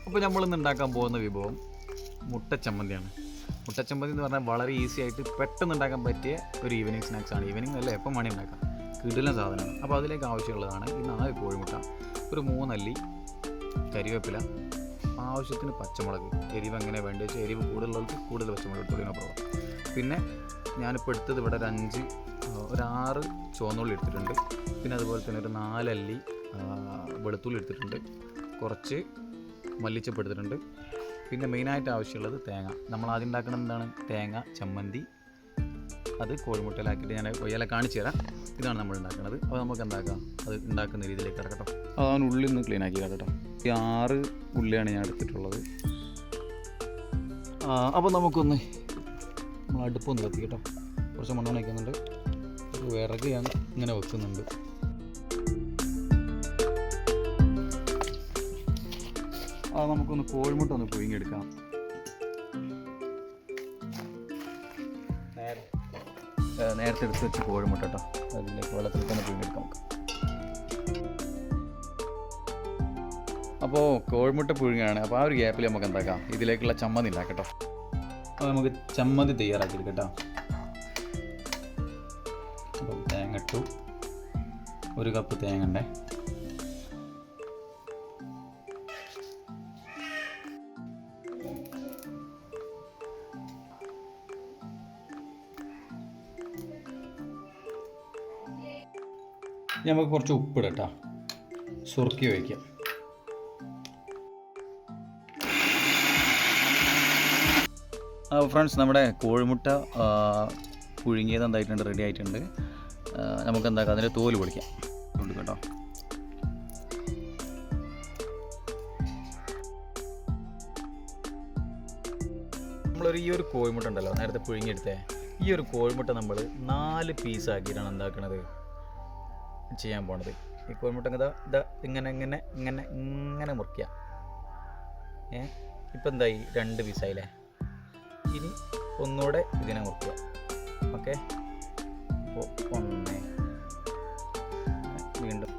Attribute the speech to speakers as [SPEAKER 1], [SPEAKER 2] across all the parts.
[SPEAKER 1] അപ്പോൾ നമ്മളിന്ന് ഉണ്ടാക്കാൻ പോകുന്ന വിഭവം മുട്ടച്ചമ്മന്തിയാണ്. മുട്ടച്ചമ്മന്തി എന്ന് പറഞ്ഞാൽ വളരെ ഈസി ആയിട്ട് പെട്ടെന്ന് ഉണ്ടാക്കാൻ പറ്റിയ ഒരു ഈവനിങ് സ്നാക്സാണ്. ഈവനിങ് അല്ല, എപ്പം മണി ഉണ്ടാക്കാം, കിടിലൻ സാധനമാണ്. അപ്പോൾ അതിലേക്ക് ആവശ്യമുള്ളതാണ് ഈ 4 കോഴിമുട്ട, ഒരു 3 അല്ലി കരിവേപ്പില, ആവശ്യത്തിന് പച്ചമുളക്. എരിവ് എങ്ങനെ വേണ്ടി വെച്ചാൽ എരിവ് കൂടുതലുള്ളവർക്ക് കൂടുതൽ പച്ചമുളക് എടുത്തോളിനോ പ്രോബ്ലം. പിന്നെ ഞാനിപ്പോൾ എടുത്തത് ഇവിടെ ഒരു 6 ചുവന്നുള്ളി എടുത്തിട്ടുണ്ട്. പിന്നെ അതുപോലെ തന്നെ ഒരു 4 അല്ലി വെളുത്തുള്ളി എടുത്തിട്ടുണ്ട്. കുറച്ച് മല്ലിച്ചപ്പ് എടുത്തിട്ടുണ്ട്. പിന്നെ മെയിനായിട്ട് ആവശ്യമുള്ളത് തേങ്ങ. നമ്മൾ ആദ്യം ഉണ്ടാക്കുന്നത് എന്താണ്? തേങ്ങ ചമ്മന്തി. അത് കോഴിമുട്ടയിലാക്കിയിട്ട് ഞാൻ കൊയ്യാലെ കാണിച്ചു തരാം. ഇതാണ് നമ്മൾ ഉണ്ടാക്കുന്നത്. അപ്പോൾ നമുക്ക് എന്താക്കാം, അത് ഉണ്ടാക്കുന്ന രീതിയിലേക്ക് കിടക്കട്ടോ. അതാണ് ഉള്ളിൽ നിന്ന് ക്ലീൻ ആക്കി കേട്ടോ. ഈ 6 ഉള്ളിയാണ് ഞാൻ എടുത്തിട്ടുള്ളത്. അപ്പോൾ നമുക്കൊന്ന് നമ്മൾ അടുപ്പൊന്ന് കത്തി കേട്ടോ. കുറച്ച് മണ്ണ് വയ്ക്കുന്നുണ്ട്. വിറക് ഞാൻ ഇങ്ങനെ വെക്കുന്നുണ്ട്. അത് നമുക്കൊന്ന് കോഴിമുട്ട ഒന്ന് പുഴുങ്ങിയെടുക്കാം. നേരത്തെ എടുത്ത് വെച്ച് കോഴിമുട്ട കേട്ടോ, അതിലേക്ക് വെള്ളത്തിൽ തന്നെ പുഴുങ്ങിയെടുക്കാം നമുക്ക്. അപ്പോൾ കോഴിമുട്ട പുഴുങ്ങുകയാണ്. അപ്പോൾ ആ ഒരു ഗ്യാപ്പിൽ നമുക്ക് എന്താക്കാം, ഇതിലേക്കുള്ള ചമ്മന്തി ഉണ്ടാക്കാം കേട്ടോ. അപ്പോൾ നമുക്ക് ചമ്മന്തി തയ്യാറാക്കിയെടുക്കാം കേട്ടോ. അപ്പോൾ തേങ്ങ ഇട്ടു, 1 കപ്പ് തേങ്ങ ഉണ്ടേ. നമുക്ക് കുറച്ച് ഉപ്പിടാം കേട്ടോ, സുറുക്കി വയ്ക്കാം. ഫ്രണ്ട്സ്, നമ്മുടെ കോഴിമുട്ട പുഴുങ്ങിയത് എന്തായിട്ടുണ്ട്, റെഡി ആയിട്ടുണ്ട്. നമുക്ക് എന്താക്കാം, അതിൻ്റെ തോല് പൊളിക്കാം ഉണ്ട് കേട്ടോ. നമ്മളൊരു ഈ ഒരു കോഴിമുട്ട ഉണ്ടല്ലോ, നേരത്തെ പുഴുങ്ങിയെടുത്തേ, ഈ ഒരു കോഴിമുട്ട നമ്മൾ 4 പീസാക്കിയിട്ടാണ് എന്താക്കണത്, ചെയ്യാൻ പോണത്. ഈ കോഴിമുട്ട ഇങ്ങനെ ഇങ്ങനെ ഇങ്ങനെ ഇങ്ങനെ മുറിക്കുക. ഇപ്പം എന്തായി, 2 പീസായില്ലേ. ഇനി ഒന്നുകൂടെ ഇതിനെ മുറിക്കുക. ഓക്കെ, അപ്പോൾ 1 വീണ്ടും,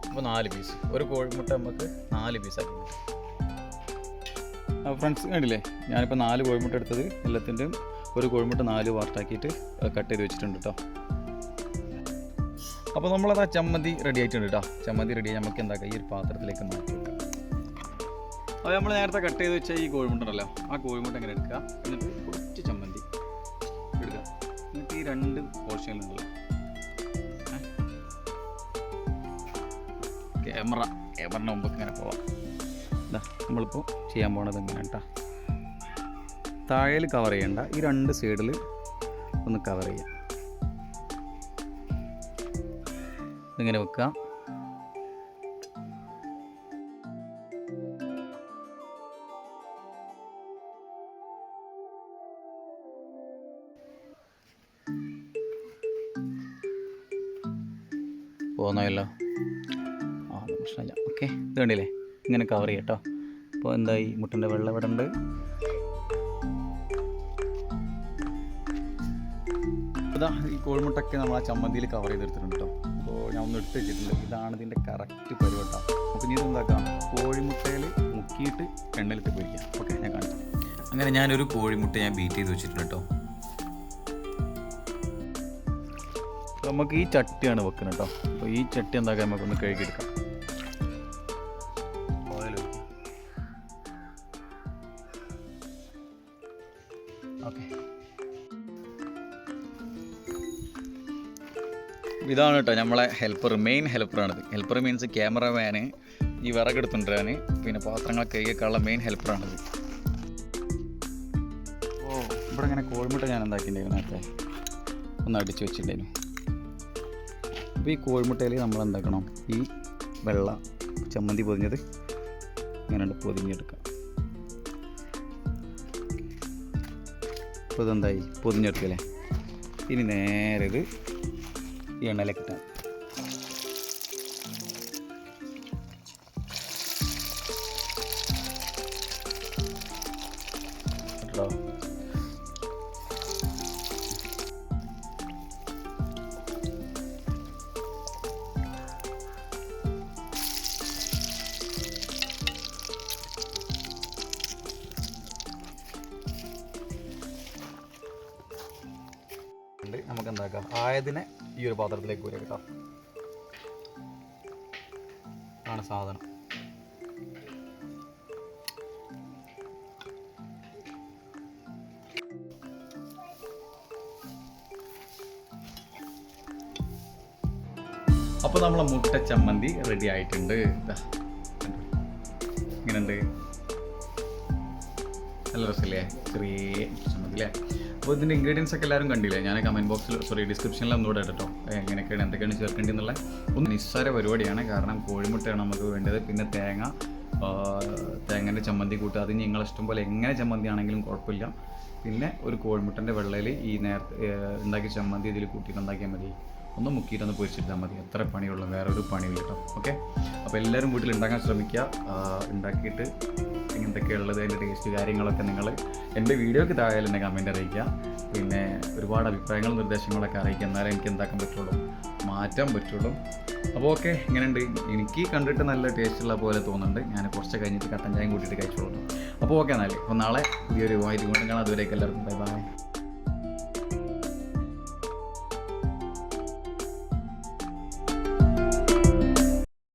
[SPEAKER 1] അപ്പോൾ 4 പീസ്. ഒരു കോഴിമുട്ട നമുക്ക് 4 പീസാക്കി. ഫ്രണ്ട്സ് കണ്ടില്ലേ, ഞാനിപ്പോൾ 4 കോഴിമുട്ട എടുത്തത്, എല്ലാത്തിൻ്റെയും ഒരു കോഴിമുട്ട 4 പാർട്ടാക്കിയിട്ട് കട്ട് ചെയ്ത് വെച്ചിട്ടുണ്ട് കേട്ടോ. അപ്പോൾ നമ്മളത് ആ ചമ്മന്തി റെഡി ആയിട്ടുണ്ട് കേട്ടോ. ചമ്മന്തി റെഡി ആയി നമുക്ക് എന്താക്കാം, ഈ ഒരു പാത്രത്തിലേക്ക് മാറ്റി വെക്കാം. അപ്പോൾ നമ്മൾ നേരത്തെ കട്ട് ചെയ്ത് വെച്ച ഈ കോഴിമുട്ട ഉണ്ടല്ലോ, ആ കോഴിമുട്ട ഇങ്ങനെ എടുക്കുക. എന്നിട്ട് കുറച്ച് ചമ്മന്തി എടുക്കുക. എന്നിട്ട് ഈ 2 പോർഷനിലുണ്ടല്ലോ, ക്യാമറിൻ്റെ മുമ്പ് ഇങ്ങനെ പോവാം. എന്താ നമ്മളിപ്പോൾ ചെയ്യാൻ പോണത് ഇങ്ങനെ കേട്ടോ. താഴേൽ കവർ ചെയ്യണ്ട, ഈ 2 സൈഡിൽ ഒന്ന് കവർ ചെയ്യാം. ഇങ്ങനെ വെക്കുക. പോകുന്നല്ലോ, പ്രശ്നമില്ല. ഓക്കെ, ഇത് കണ്ടില്ലേ, ഇങ്ങനെ കവർ ചെയ്യാം കേട്ടോ. അപ്പോൾ എന്തായി, മുട്ടൻ്റെ വെള്ളം ഇവിടെ ഉണ്ട്. ഇതാ ഈ കോഴിമുട്ടൊക്കെ നമ്മൾ ആ ചമ്മന്തിയിൽ കവർ ചെയ്തെടുത്തിട്ടുണ്ട് കേട്ടോ. അപ്പോൾ ഞാൻ ഒന്ന് എടുത്ത് വെച്ചിട്ടുണ്ട്. ഇതാണ് ഇതിൻ്റെ കറക്റ്റ് പരിവട്ടം. നമുക്ക് ഇനി ഇതെന്താക്കാം, കോഴിമുട്ടയിൽ മുക്കിയിട്ട് എണ്ണയിലിട്ട് പൊരിക്കാം. ഓക്കെ, ഞാൻ കാണിക്കാം. അങ്ങനെ ഞാനൊരു കോഴിമുട്ട ഞാൻ ബീറ്റ് ചെയ്ത് വെച്ചിട്ടുണ്ട് കേട്ടോ. അപ്പോൾ നമുക്ക് ഈ ചട്ടിയാണ് വെക്കുന്നത് കേട്ടോ. അപ്പോൾ ഈ ചട്ടി എന്താക്കാം, നമുക്കൊന്ന് കഴുകിയെടുക്കാം. ഓക്കെ, ഇതാണ് കേട്ടോ നമ്മളെ ഹെൽപ്പർ, മെയിൻ ഹെൽപ്പറാണിത്. ഹെൽപ്പർ മീൻസ് ക്യാമറമാന്, ഈ വിറകെടുത്തുകൊണ്ടിരാൻ, പിന്നെ പാത്രങ്ങൾ കൈയൊക്കെയുള്ള മെയിൻ ഹെൽപ്പറാണിത്. ഓ, ഇവിടെ ഇങ്ങനെ കോഴിമുട്ട ഞാൻ എന്താക്കിയിട്ടുണ്ടായിരുന്നു, നേരത്തെ ഒന്ന് അടിച്ച് വെച്ചിട്ടുണ്ടായിരുന്നു. അപ്പോൾ ഈ കോഴിമുട്ടയിൽ നമ്മൾ എന്താക്കണം, ഈ വെള്ള ചമ്മന്തി പൊതിഞ്ഞത് ഇങ്ങനെ പൊതിഞ്ഞെടുക്കാം. അപ്പോൾ ഇതെന്തായി, പൊതിഞ്ഞെടുക്കല്ലേ. ഇനി നേരെ ഇത് ഈ എണ്ണയിലേക്ക് ഇട്ടാൽ കേട്ടോ. നമുക്ക് എന്താക്കാം, ആയതിനെ ഈ ഒരു പാത്രത്തിലേക്ക് വരിക കേട്ടോ. ആണ് സാധനം. അപ്പോൾ നമ്മളെ മുട്ട ചമ്മന്തി റെഡി ആയിട്ടുണ്ട്. ഇങ്ങനെയുണ്ട്, നല്ല രസമില്ലേ? ചെറിയ ചമ്മന്തി അല്ലേ? അപ്പോൾ ഇതിൻ്റെ ഇൻഗ്രീഡിയൻസ് ഒക്കെ എല്ലാവരും കണ്ടില്ലേ? ഞാൻ കമൻറ്റ് ബോക്സിൽ ഡിസ്ക്രിപ്ഷനിൽ ഒന്നുകൂടെ ഇട്ടോ എങ്ങനെയൊക്കെയാണ് എന്തൊക്കെയാണ് ചേർക്കേണ്ടത് എന്നുള്ള. ഒന്ന് നിസ്സാര പരിപാടിയാണ്, കാരണം കോഴിമുട്ടയാണ് നമുക്ക് വേണ്ടത്. പിന്നെ തേങ്ങൻ്റെ ചമ്മന്തി കൂട്ടുക, അത് നിങ്ങളെ ഇഷ്ടം പോലെ എങ്ങനെ ചമ്മന്തി ആണെങ്കിലും കുഴപ്പമില്ല. പിന്നെ ഒരു കോഴിമുട്ടൻ്റെ വെള്ളയിൽ ഈ നേരത്തെ ഉണ്ടാക്കിയ ചമ്മന്തി ഇതിൽ കൂട്ടിയിട്ട് ഉണ്ടാക്കിയാൽ മതി. ഒന്ന് മുക്കിയിട്ടൊന്ന് പൊരിച്ചിട്ടാൽ മതി. എത്ര പണിയുള്ളൂ, വേറെ ഒരു പണിയില്ല കേട്ടോ. ഓക്കെ, അപ്പോൾ എല്ലാവരും വീട്ടിൽ ഉണ്ടാക്കാൻ ശ്രമിക്കുക. ഉണ്ടാക്കിയിട്ട് എന്തൊക്കെയുള്ളത്, അതിൻ്റെ ടേസ്റ്റ് കാര്യങ്ങളൊക്കെ നിങ്ങൾ എൻ്റെ വീഡിയോയ്ക്ക് താഴെ എന്നെ കമൻറ്റ് അറിയിക്കുക. പിന്നെ ഒരുപാട് അഭിപ്രായങ്ങളും നിർദ്ദേശങ്ങളൊക്കെ അറിയിക്കുക. എന്നാലേ എനിക്ക് എന്താക്കാൻ പറ്റുള്ളൂ, മാറ്റാൻ പറ്റുള്ളൂ. അപ്പോൾ ഓക്കെ, ഇങ്ങനെയുണ്ട്. എനിക്ക് കണ്ടിട്ട് നല്ല ടേസ്റ്റുള്ള പോലെ തോന്നുന്നുണ്ട്. ഞാൻ കുറച്ച് കഴിഞ്ഞിട്ട് കട്ടൻ ചായം കൂട്ടിയിട്ട് കഴിച്ചോളൂ. അപ്പോൾ ഓക്കെ, എന്നാൽ അപ്പോൾ നാളെ ഈ ഒരു വായിട്ട് കൊണ്ട് കാണാം. അതുവരേക്കും എല്ലാവർക്കും ബൈ ബൈ.